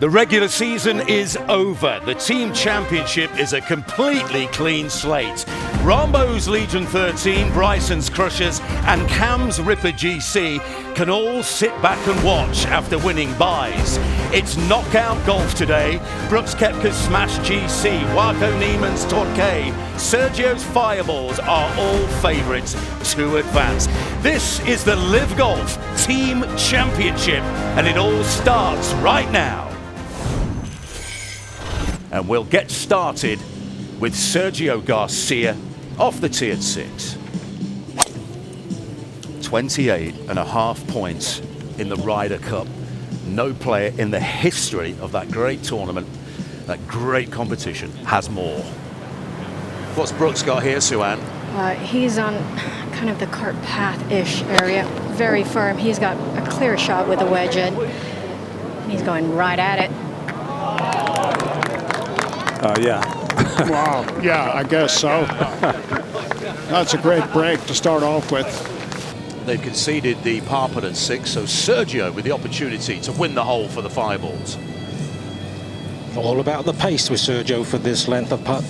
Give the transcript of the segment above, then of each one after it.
The regular season is over. The team championship is a completely clean slate. Rambo's Legion 13, Bryson's Crushers, and Cam's Ripper GC can all sit back and watch after winning buys. It's knockout golf today. Brooks Koepka's Smash GC, Waco Neiman's Torquay, Sergio's Fireballs are all favourites to advance. This is the LIV Golf Team Championship, and it all starts right now. And we'll get started with Sergio Garcia off the tee at 6. 28.5 points in the Ryder Cup. No player in the history of that great tournament, that great competition, has more. What's Brooks got here, Suan? He's on kind of the cart path-ish area. Very firm. He's got a clear shot with a wedge in. He's going right at it. Yeah. Wow, yeah, I guess so. That's a great break to start off with. They've conceded the par putt at 6, so Sergio with the opportunity to win the hole for the Fireballs. All about the pace with Sergio for this length of putt.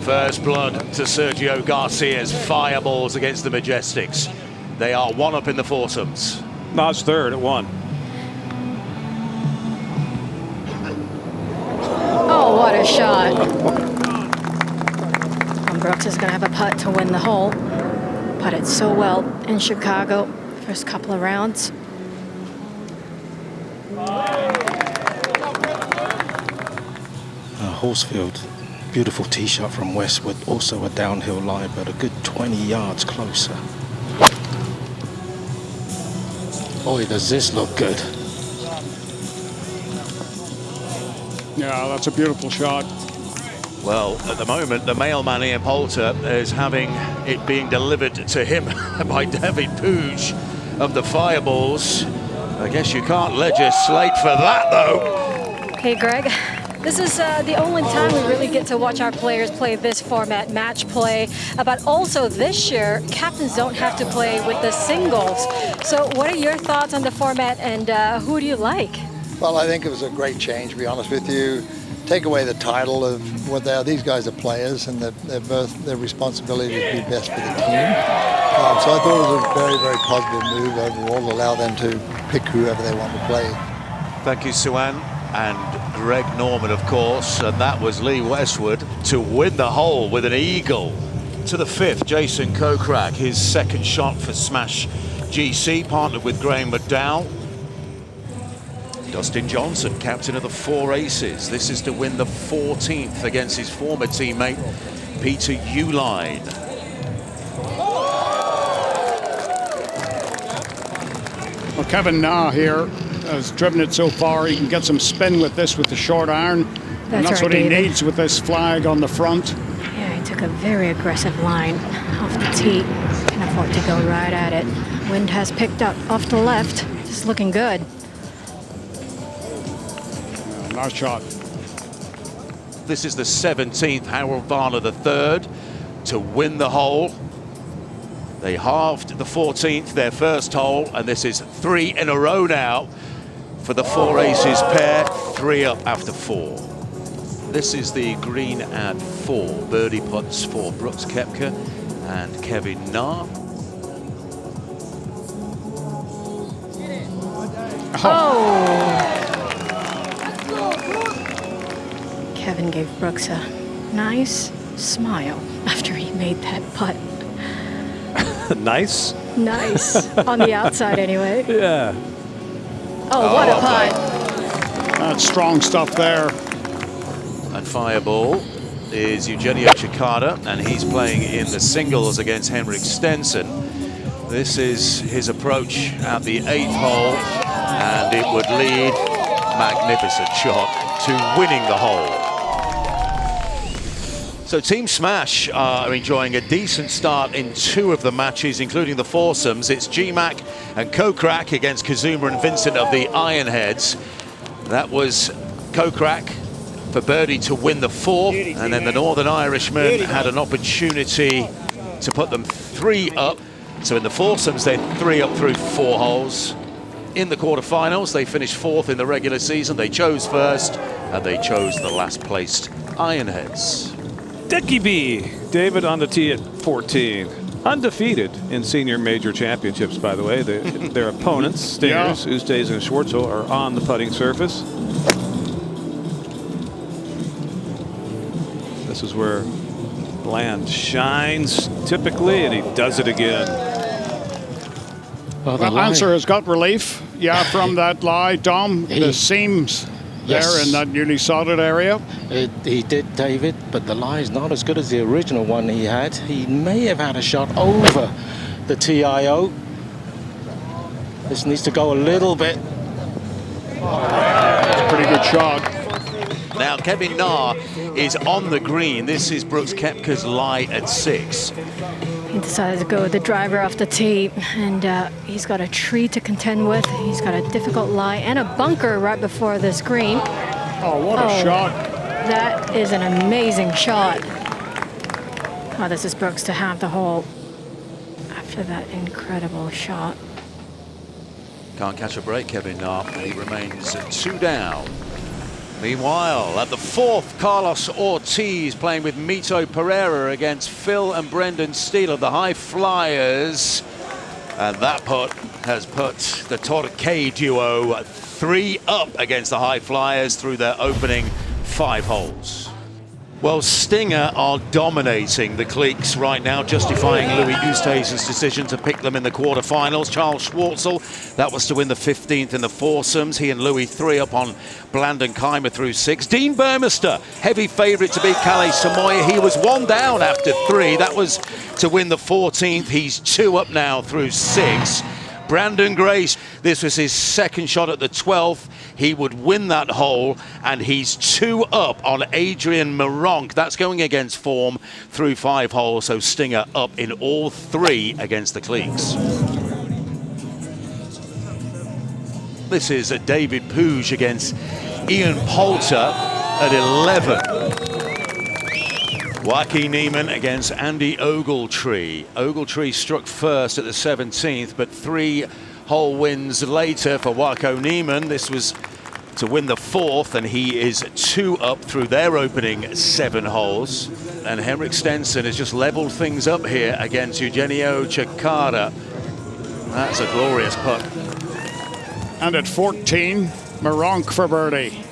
First blood to Sergio Garcia's Fireballs against the Majestics. They are one up in the foursomes. No, it's third at 1. Oh, what a shot. And Brooks is going to have a putt to win the hole. Putted so well in Chicago, first couple of rounds. Horsfield, beautiful tee shot from Westwood, also a downhill lie, but a good 20 yards closer. Boy, does this look good. Yeah, that's a beautiful shot. Well, at the moment, the mailman Ian Poulter is having it being delivered to him by David Pooge of the Fireballs. I guess you can't legislate for that, though. Hey, Greg. This is the only time we really get to watch our players play this format, match play. But also this year, captains don't have to play with the singles. So what are your thoughts on the format, and who do you like? Well, I think it was a great change, to be honest with you. Take away the title of what they are. These guys are players, and they're both their responsibility to be best for the team. So I thought it was a very, very positive move overall to allow them to pick whoever they want to play. Thank you, Suan. And Greg Norman, of course, and that was Lee Westwood to win the hole with an eagle. To the 5th, Jason Kokrak, his second shot for Smash GC, partnered with Graham McDowell. Dustin Johnson, captain of the Four Aces. This is to win the 14th against his former teammate, Peter Uline. Well, Kevin Na here has driven it so far. He can get some spin with this with the short iron. And that's what he needs with this flag on the front. Yeah, he took a very aggressive line off the tee. Can afford to go right at it. Wind has picked up off the left. It's looking good. Nice shot. This is the 17th, Harold Varner III to win the hole. They halved the 14th, their first hole, and this is 3 in a row now for the Four Aces pair, 3 up after 4. This is the green at 4. Birdie putts for Brooks Koepka and Kevin Na. Oh! Kevin gave Brooks a nice smile after he made that putt. Nice? Nice. On the outside, anyway. Yeah. Oh, what a putt. That's strong stuff there. And Fireball is Eugenio Cicada, and he's playing in the singles against Henrik Stenson. This is his approach at the 8th hole, and it would lead, magnificent shot, to winning the hole. So Team Smash are enjoying a decent start in 2 of the matches, including the foursomes. It's GMAC and Kokrak against Kazuma and Vincent of the Ironheads. That was Kokrak for birdie to win the 4th, and then the Northern Irishman had an opportunity to put them 3 up. So in the foursomes, they're 3 up through 4 holes. in the quarterfinals. They finished 4th in the regular season. They chose first, and they chose the last placed Ironheads. Decky B, David on the tee at 14. Undefeated in senior major championships, by the way. Their opponents, Stingers, Ustays, and Schwartzel, are on the putting surface. This is where Bland shines typically, and he does it again. Well, Answer has got relief, from that lie, Dom. The seams there in that newly sodded area. He did, David, but the lie is not as good as the original one he had. He may have had a shot over the TIO. This needs to go a little bit. That's a pretty good shot. Now Kevin Na is on the green. This is Brooks Koepka's lie at 6. He decided to go with the driver off the tee, and he's got a tree to contend with. He's got a difficult lie and a bunker right before this green. Oh, what a shot. That is an amazing shot. Oh, this is Brooks to have the hole after that incredible shot. Can't catch a break, Kevin Na. He remains 2 down. Meanwhile, at the 4th, Carlos Ortiz playing with Mito Pereira against Phil and Brendan Steele of the High Flyers. And that putt has put the Torquay duo 3 up against the High Flyers through their opening 5 holes. Well, Stinger are dominating the cliques right now, justifying Louis Oosthuizen's decision to pick them in the quarterfinals. Charles Schwartzel, that was to win the 15th in the foursomes. He and Louis 3 up on Bland and Keimer through 6. Dean Burmester, heavy favourite to beat Calais Samoya. He was 1 down after 3. That was to win the 14th. He's 2 up now through 6. Brandon Grace, this was his 2nd shot at the 12th. He would win that hole, and he's 2 up on Adrian Maronk. That's going against form through 5 holes, so Stinger up in all 3 against the cliques. This is David Puig against Ian Poulter at 11. Joaquin Niemann against Andy Ogletree. Ogletree struck first at the 17th, but 3 hole wins later for Joaquin Niemann. This was to win the 4th, and he is 2 up through their opening 7 holes. And Henrik Stenson has just leveled things up here against Eugenio Chikara. That's a glorious putt. And at 14, Maronk for birdie.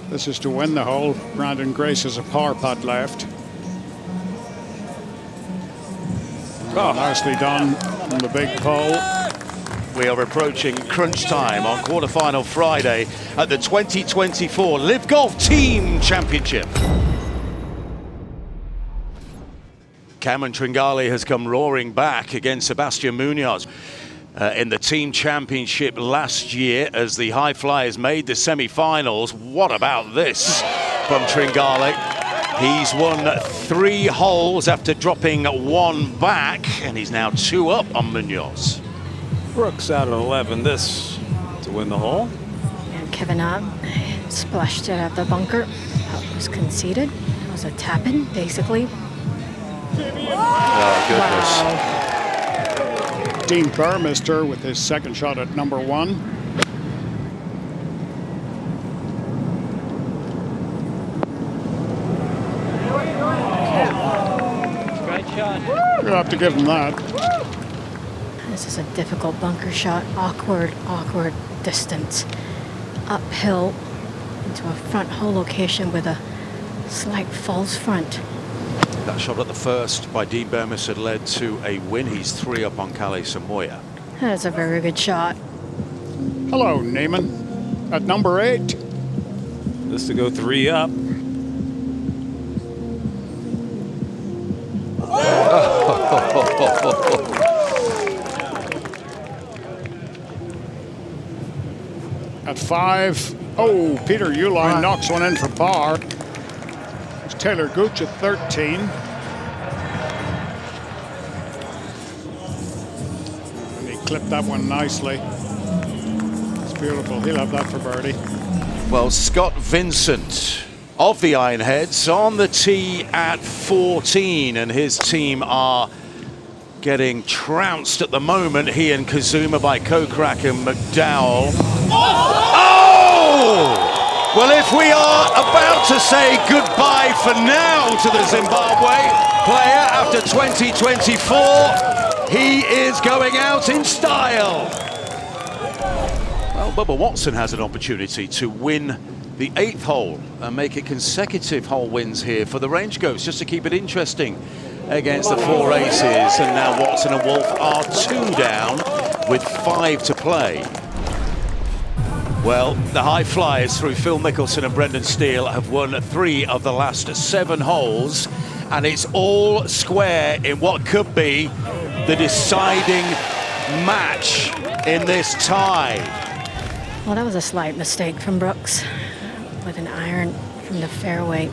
This is to win the hole. Brandon Grace has a par putt left. Oh, nicely done on the big pole. We are approaching crunch time on quarterfinal Friday at the 2024 LIV Golf Team Championship. Cameron Tringali has come roaring back against Sebastian Munoz in the Team Championship last year as the High Flyers made the semi-finals. What about this from Tringali? He's won 3 holes after dropping 1 back, and he's now 2 up on Munoz. Brooks out at 11. This to win the hole. And Kevin Na splashed it at the bunker. That was conceded. It was a tap-in, basically. Oh, goodness. Wow. Dean Burmester with his 2nd shot at number 1. You'll have to give him that. This is a difficult bunker shot. Awkward distance. Uphill into a front hole location with a slight false front. That shot at the first by Dean Burmester had led to a win. He's 3 up on Calais Samoya. That's a very good shot. Hello, Neiman. At number 8. This to go 3 up. At 5, oh, Peter Uihlein knocks one in for par. It's Taylor Gooch at 13. And he clipped that one nicely. It's beautiful. He'll have that for birdie. Well, Scott Vincent of the Ironheads on the tee at 14, and his team are getting trounced at the moment, he and Kazuma, by Kokrak and McDowell. Oh! Well, if we are about to say goodbye for now to the Zimbabwe player after 2024, he is going out in style. Well, Bubba Watson has an opportunity to win the 8th hole and make it consecutive hole wins here for the Range Ghosts, just to keep it interesting against the 4 aces. And now Watson and Wolf are 2 down with 5 to play. Well, the high flyers through Phil Mickelson and Brendan Steele have won 3 of the last 7 holes, and it's all square in what could be the deciding match in this tie. Well, that was a slight mistake from Brooks with an iron from the fairway.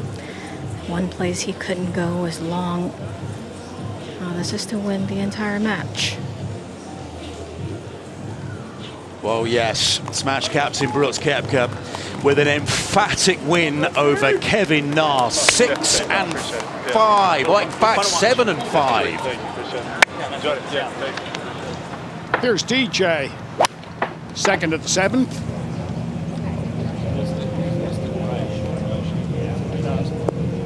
One place he couldn't go was long. Oh, this is to win the entire match. Well, yes, Smash captain Brooks Koepka with an emphatic win over Kevin Na, 6 and 5, well, in fact 7 and 5. Here's DJ, second at the 7th.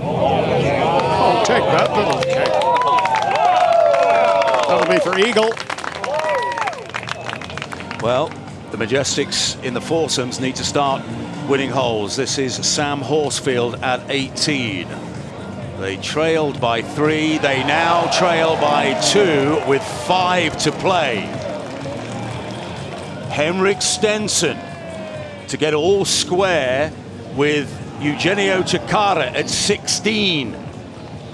Oh, take that little kick. That'll be for Eagle. Well, the Majestics in the foursomes need to start winning holes. This is Sam Horsfield at 18. They trailed by 3. They now trail by 2 with 5 to play. Henrik Stenson to get all square with Eugenio Chacarra at 16.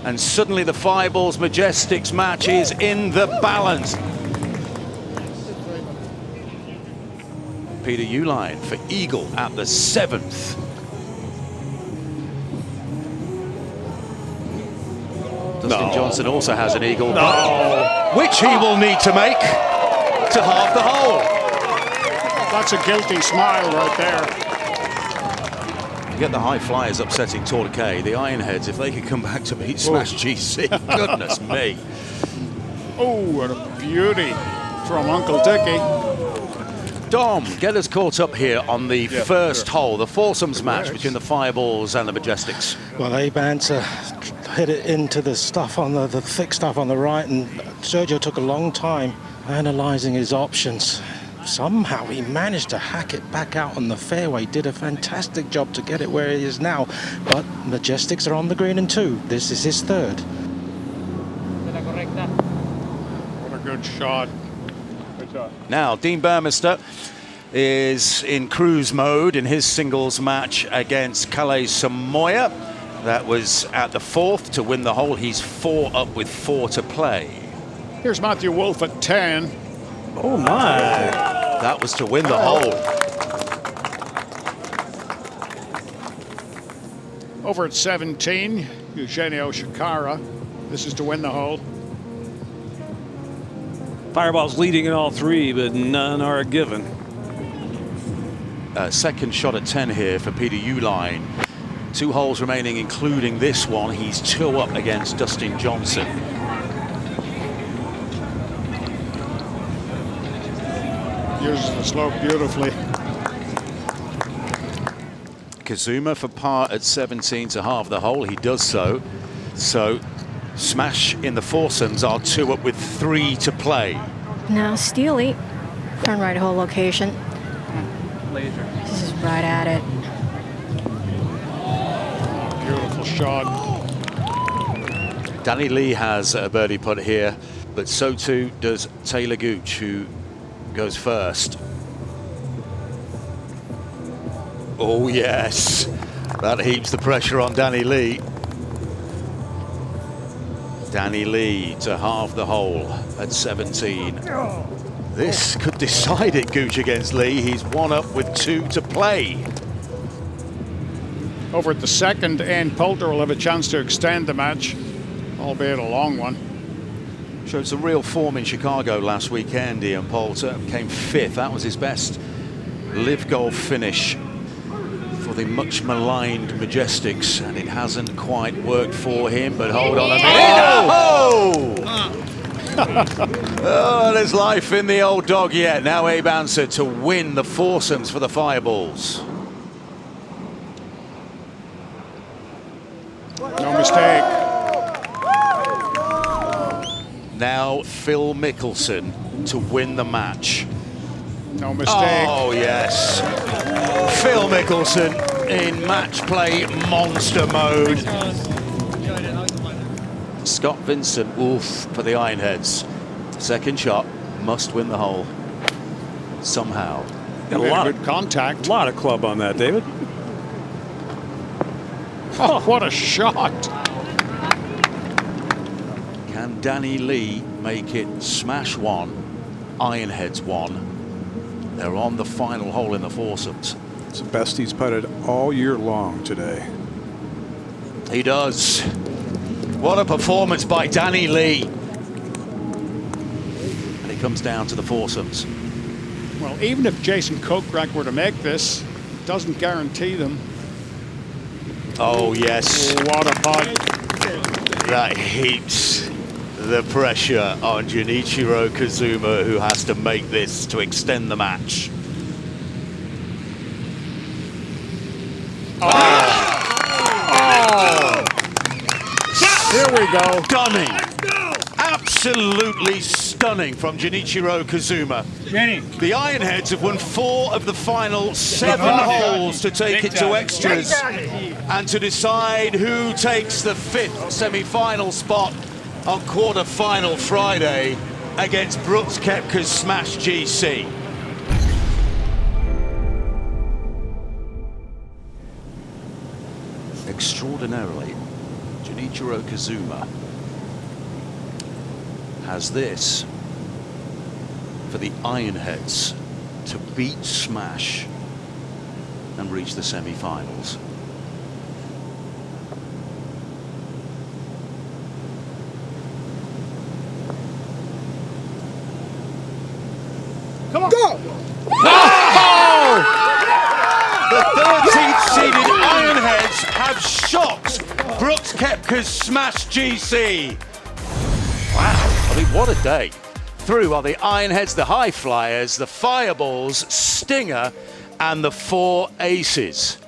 And suddenly the 5-balls Majestics match is in the balance. Peter Uihlein for Eagle at the 7th. Dustin Johnson also has an Eagle, which he will need to make to half the hole. That's a guilty smile right there. You get the high flyers upsetting Torquay, the Ironheads, if they could come back to beat Smash GC, goodness me. Oh, what a beauty from Uncle Dickie. Dom, get us caught up here on the first hole, the foursomes match between the 5-balls and the Majestics. Well, Abanza hit it into the stuff on the thick stuff on the right, and Sergio took a long time analysing his options. Somehow he managed to hack it back out on the fairway, did a fantastic job to get it where it is now, but Majestics are on the green in 2. This is his 3rd. What a good shot. Now, Dean Burmester is in cruise mode in his singles match against Calais Samoya. That was at the 4th to win the hole. He's 4 up with 4 to play. Here's Matthew Wolff at 10. Oh, my. That was to win the hole. Over at 17, Eugenio Chacarra. This is to win the hole. Fireball's leading in all 3, but none are a given. Second shot at 10 here for Peter Uihlein. 2 holes remaining, including this one. He's 2 up against Dustin Johnson. Uses the slope beautifully. Kazuma for par at 17 to halve the hole. He does so. So Smash in the foursomes are 2 up with 3 to play. Now Steely, front right hole location. This is right at it. Beautiful shot. Danny Lee has a birdie putt here, but so too does Taylor Gooch, who goes first. Oh yes, that heaps the pressure on Danny Lee. Danny Lee to halve the hole at 17. This could decide it, Gooch against Lee. He's 1 up with 2 to play. Over at the 2nd, Ian Poulter will have a chance to extend the match, albeit a long one. Showed some real form in Chicago last weekend. Ian Poulter came 5th. That was his best LIV Golf finish for the much maligned Majestics, and it hasn't quite worked for him. But hold on a minute. Oh! Oh, there's life in the old dog yet. Now Abe Answer to win the foursomes for the Fireballs. No mistake. Now Phil Mickelson to win the match. No mistake. Oh, yes. Phil Mickelson in match play monster mode. Scott Vincent, oof, for the Ironheads. Second shot, must win the hole. Somehow. Got a lot Good of contact. A lot of club on that, David. Oh, what a shot. Can Danny Lee make it smash one, Ironheads one? They're on the final hole in the foursomes. It's the best he's putted all year long today. He does. What a performance by Danny Lee. And it comes down to the foursomes. Well, even if Jason Kokrak were to make this, it doesn't guarantee them. Oh, yes. What a putt. That heaps the pressure on Junichiro Kazuma, who has to make this to extend the match. Here we go. Stunning. Absolutely stunning from Junichiro Kazuma. The Ironheads have won 4 of the final 7 holes to take it to extras and to decide who takes the 5th semi-final spot on quarter-final Friday against Brooks Koepka's Smash GC. Extraordinarily, Junichiro Kazuma has this for the Ironheads to beat Smash and reach the semi-finals. Come on. Go! The 13th seeded Ironheads have shocked Brooks Koepka's Smash GC. Wow, I mean, what a day. Through are the Ironheads, the High Flyers, the Fireballs, Stinger, and the 4 Aces.